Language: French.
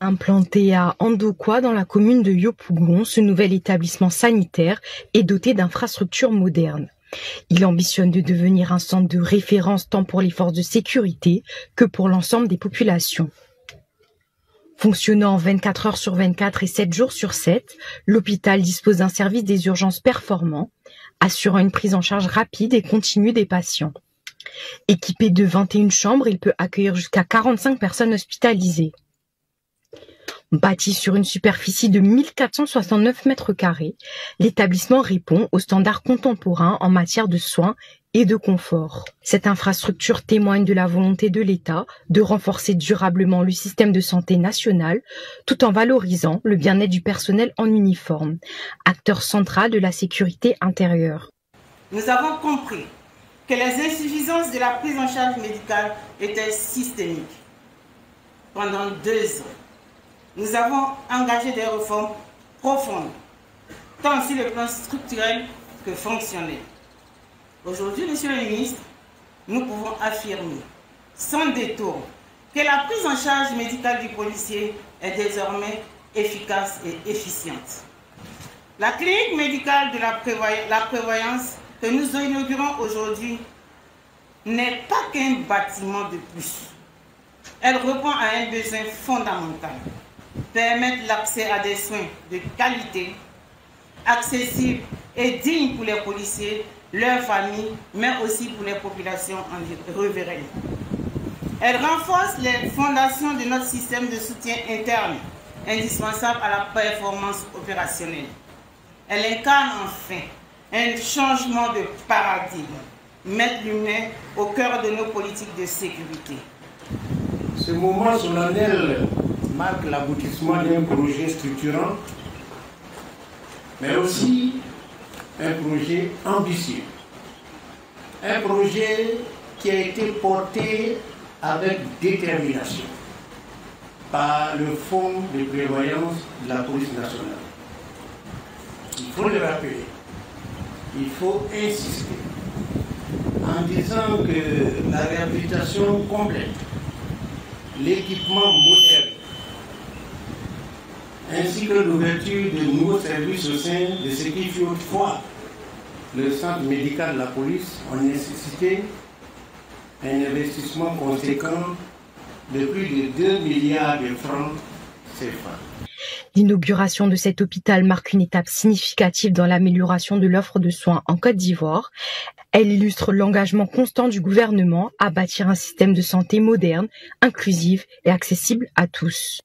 Implanté à Andokwa dans la commune de Yopougon, ce nouvel établissement sanitaire est doté d'infrastructures modernes. Il ambitionne de devenir un centre de référence tant pour les forces de sécurité que pour l'ensemble des populations. Fonctionnant 24 heures sur 24 et 7 jours sur 7, l'hôpital dispose d'un service des urgences performant, assurant une prise en charge rapide et continue des patients. Équipé de 21 chambres, il peut accueillir jusqu'à 45 personnes hospitalisées. Bâti sur une superficie de 1469 mètres carrés, l'établissement répond aux standards contemporains en matière de soins et de confort. Cette infrastructure témoigne de la volonté de l'État de renforcer durablement le système de santé national tout en valorisant le bien-être du personnel en uniforme, acteur central de la sécurité intérieure. Nous avons compris que les insuffisances de la prise en charge médicale étaient systémiques. Pendant 2 ans, nous avons engagé des réformes profondes, tant sur le plan structurel que fonctionnel. Aujourd'hui, Monsieur le ministre, nous pouvons affirmer, sans détour, que la prise en charge médicale du policier est désormais efficace et efficiente. La clinique médicale de la prévoyance que nous inaugurons aujourd'hui n'est pas qu'un bâtiment de plus. Elle répond à un besoin fondamental: permettre l'accès à des soins de qualité, accessibles et dignes pour les policiers, leurs familles, mais aussi pour les populations riveraines. Elle renforce les fondations de notre système de soutien interne, indispensable à la performance opérationnelle. Elle incarne enfin un changement de paradigme, mettre l'humain au cœur de nos politiques de sécurité. Ce moment solennel marque l'aboutissement d'un projet structurant, mais aussi un projet ambitieux. Un projet qui a été porté avec détermination par le Fonds de prévoyance de la police nationale. Il faut le rappeler, il faut insister en disant que la réhabilitation complète, l'équipement moderne, ainsi que l'ouverture de nouveaux services au sein de ce qui fut autrefois le centre médical de la police ont nécessité un investissement conséquent de plus de 2 milliards de francs CFA. L'inauguration de cet hôpital marque une étape significative dans l'amélioration de l'offre de soins en Côte d'Ivoire. Elle illustre l'engagement constant du gouvernement à bâtir un système de santé moderne, inclusif et accessible à tous.